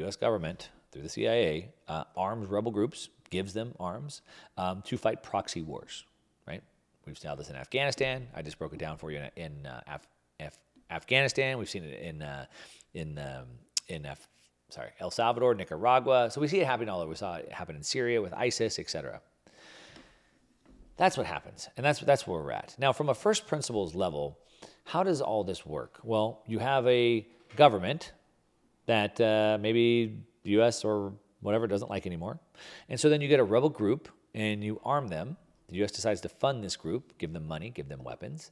U.S. government, through the CIA, arms rebel groups, gives them arms to fight proxy wars, right? We've seen this in Afghanistan. I just broke it down for you in Afghanistan. We've seen it in El Salvador, Nicaragua. So we see it happening all over. We saw it happen in Syria with ISIS, etc. That's what happens, and that's where we're at. Now, from a first principles level, how does all this work? Well, you have a government that maybe the U.S. or whatever doesn't like anymore, and so then you get a rebel group and you arm them. The U.S. decides to fund this group, give them money, give them weapons,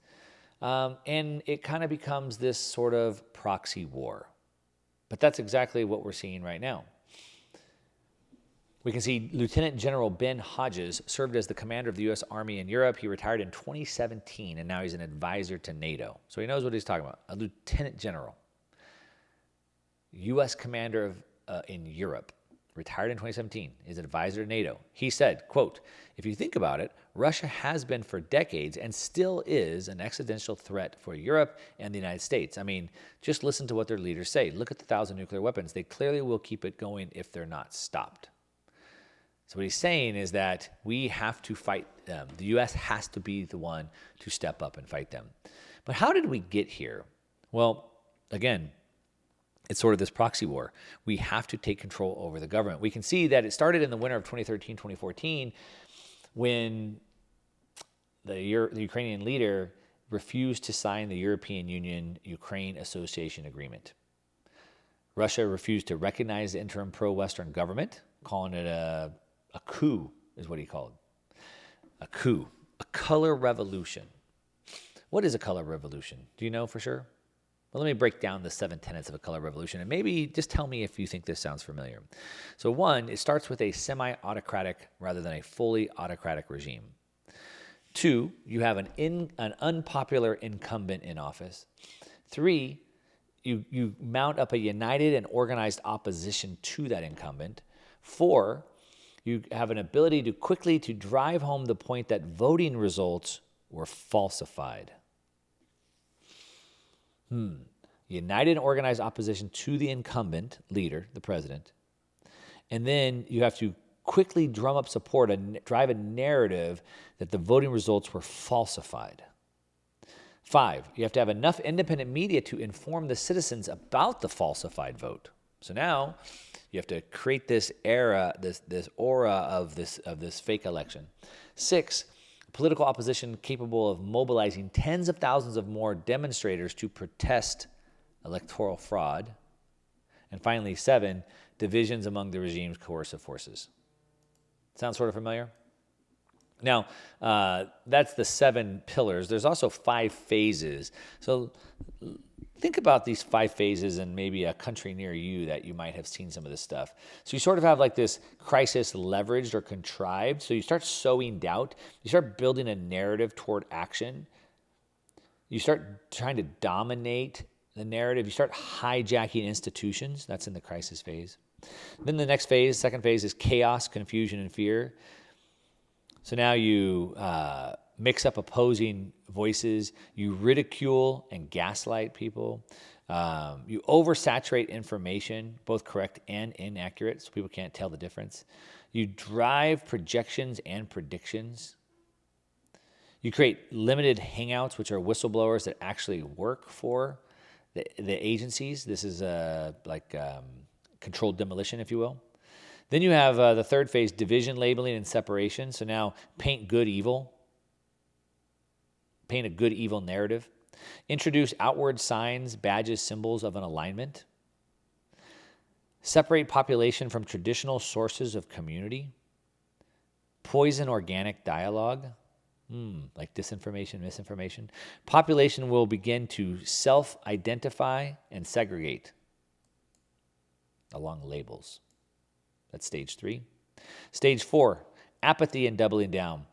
and it kind of becomes this sort of proxy war. But that's exactly what we're seeing right now. We can see Lieutenant General Ben Hodges served as the commander of the U.S. Army in Europe. He retired in 2017, and now he's an advisor to NATO. So he knows what he's talking about. A lieutenant general, U.S. commander in Europe, retired in 2017, is an advisor to NATO. He said, quote, "If you think about it, Russia has been for decades and still is an existential threat for Europe and the United States. I mean, just listen to what their leaders say. Look at the 1,000 nuclear weapons. They clearly will keep it going if they're not stopped." So what he's saying is that we have to fight them. The U.S. has to be the one to step up and fight them. But how did we get here? Well, again, it's sort of this proxy war. We have to take control over the government. We can see that it started in the winter of 2013, 2014, when the Ukrainian leader refused to sign the European Union-Ukraine Association Agreement. Russia refused to recognize the interim pro-Western government, calling it a coup, is what he called it. A coup, a color revolution. What is a color revolution? Do you know for sure? Well, let me break down the 7 tenets of a color revolution, and maybe just tell me if you think this sounds familiar. So 1, it starts with a semi-autocratic rather than a fully autocratic regime. 2, you have an unpopular incumbent in office. 3, you mount up a united and organized opposition to that incumbent. 4, you have an ability to quickly to drive home the point that voting results were falsified. United and organized opposition to the incumbent leader, the president. And then you have to quickly drum up support and drive a narrative that the voting results were falsified. 5, you have to have enough independent media to inform the citizens about the falsified vote. So now you have to create this aura of this fake election. 6, political opposition capable of mobilizing tens of thousands of more demonstrators to protest electoral fraud. And finally, 7, divisions among the regime's coercive forces. Sound sort of familiar? Now, that's the 7 pillars. There's also 5 phases. So think about these 5 phases in maybe a country near you that you might have seen some of this stuff. So you sort of have like this crisis leveraged or contrived. So you start sowing doubt. You start building a narrative toward action. You start trying to dominate the narrative. You start hijacking institutions. That's in the crisis phase. Then the next phase, second phase, is chaos, confusion, and fear. So now you mix up opposing voices. You ridicule and gaslight people. You oversaturate information, both correct and inaccurate, so people can't tell the difference. You drive projections and predictions. You create limited hangouts, which are whistleblowers that actually work for the agencies. This is controlled demolition, if you will. Then you have the third phase, division, labeling, and separation. So now paint good evil. Paint a good evil narrative. Introduce outward signs, badges, symbols of an alignment. Separate population from traditional sources of community. Poison organic dialogue. Like disinformation, misinformation. Population will begin to self-identify and segregate along labels. That's stage 3. Stage 4, apathy and doubling down.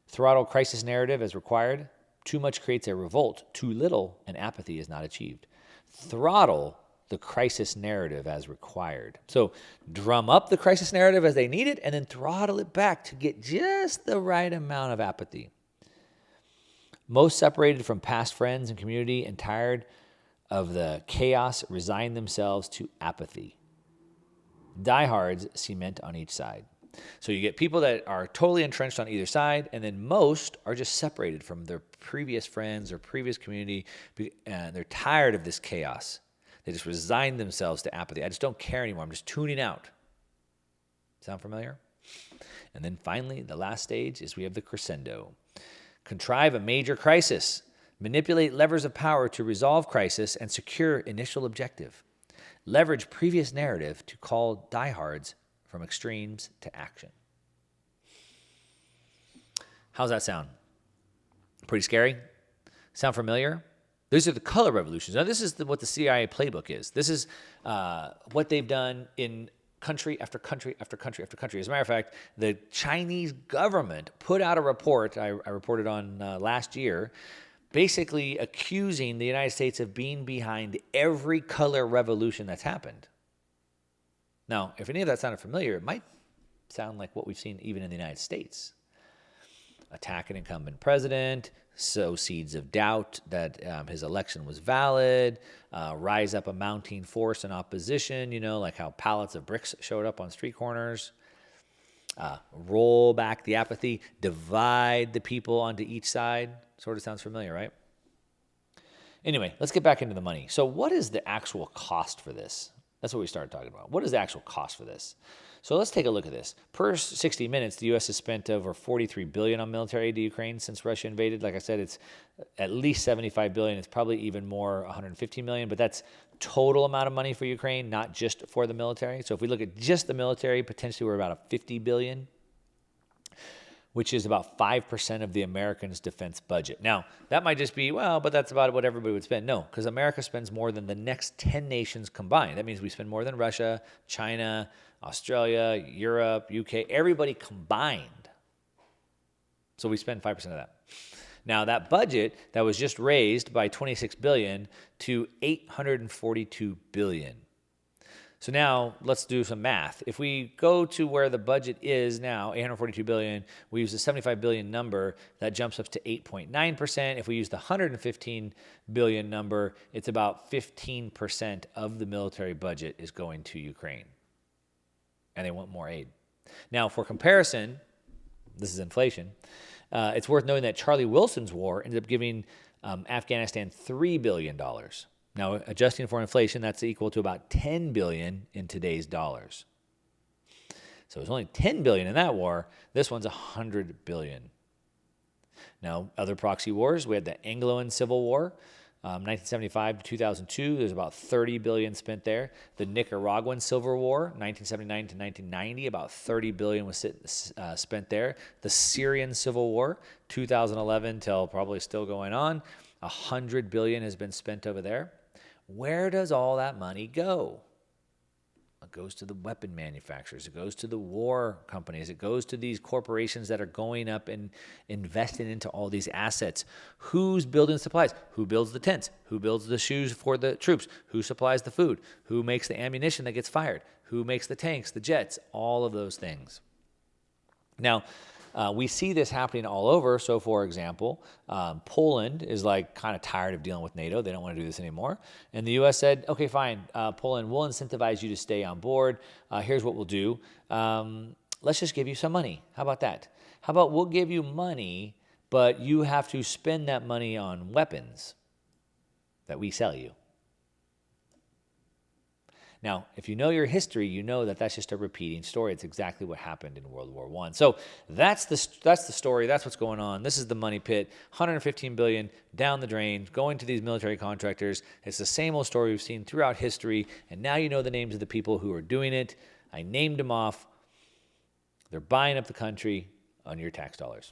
Throttle crisis narrative as required. Too much creates a revolt. Too little, and apathy is not achieved. Throttle the crisis narrative as required. So drum up the crisis narrative as they need it, and then throttle it back to get just the right amount of apathy. Most separated from past friends and community and tired of the chaos resign themselves to apathy. Diehards cement on each side. So you get people that are totally entrenched on either side, and then most are just separated from their previous friends or previous community, and they're tired of this chaos. They just resign themselves to apathy. I just don't care anymore. I'm just tuning out. Sound familiar? And then finally, the last stage is we have the crescendo. Contrive a major crisis. Manipulate levers of power to resolve crisis and secure initial objective. Leverage previous narrative to call diehards from extremes to action. How's that sound? Pretty scary? Sound familiar? These are the color revolutions. Now, this is what the CIA playbook is. This is what they've done in country after country after country after country. As a matter of fact, the Chinese government put out a report I reported on last year, basically accusing the United States of being behind every color revolution that's happened. Now, if any of that sounded familiar, it might sound like what we've seen even in the United States. Attack an incumbent president, sow seeds of doubt that his election was valid, rise up a mounting force in opposition, like how pallets of bricks showed up on street corners, roll back the apathy, divide the people onto each side. Sort of sounds familiar, right? Anyway, let's get back into the money. So what is the actual cost for this? That's what we started talking about. What is the actual cost for this? So let's take a look at this. Per 60 Minutes, the U.S. has spent over $43 billion on military aid to Ukraine since Russia invaded. Like I said, it's at least $75 billion. It's probably even more, $150 million. But that's total amount of money for Ukraine, not just for the military. So if we look at just the military, potentially we're about $50 billion, which is about 5% of the Americans' defense budget. Now, that might just be, but that's about what everybody would spend. No, because America spends more than the next 10 nations combined. That means we spend more than Russia, China, Australia, Europe, UK, everybody combined. So we spend 5% of that. Now, that budget that was just raised by $26 billion to $842 billion. So now let's do some math. If we go to where the budget is now, $842 billion, we use the $75 billion number, that jumps up to 8.9%. If we use the $115 billion number, it's about 15% of the military budget is going to Ukraine. And they want more aid. Now, for comparison, this is inflation, it's worth knowing that Charlie Wilson's war ended up giving Afghanistan $3 billion. Now, adjusting for inflation, that's equal to about $10 billion in today's dollars. So it was only $10 billion in that war. This one's $100 billion. Now, other proxy wars, we had the Anglo Civil War, 1975 to 2002. There's about $30 billion spent there. The Nicaraguan Civil War, 1979 to 1990, about $30 billion was spent there. The Syrian Civil War, 2011 till probably still going on, $100 billion has been spent over there. Where does all that money go? It goes to the weapon manufacturers. It goes to the war companies. It goes to these corporations that are going up and investing into all these assets. Who's building supplies? Who builds the tents? Who builds the shoes for the troops? Who supplies the food? Who makes the ammunition that gets fired? Who makes the tanks, the jets, all of those things? Now, we see this happening all over. So, for example, Poland is kind of tired of dealing with NATO. They don't want to do this anymore. And the U.S. said, okay, fine, Poland, we'll incentivize you to stay on board. Here's what we'll do. Let's just give you some money. How about that? How about we'll give you money, but you have to spend that money on weapons that we sell you. Now, if you know your history, you know that that's just a repeating story. It's exactly what happened in World War I. So that's the story. That's what's going on. This is the money pit. $115 billion down the drain, going to these military contractors. It's the same old story we've seen throughout history. And now you know the names of the people who are doing it. I named them off. They're buying up the country on your tax dollars.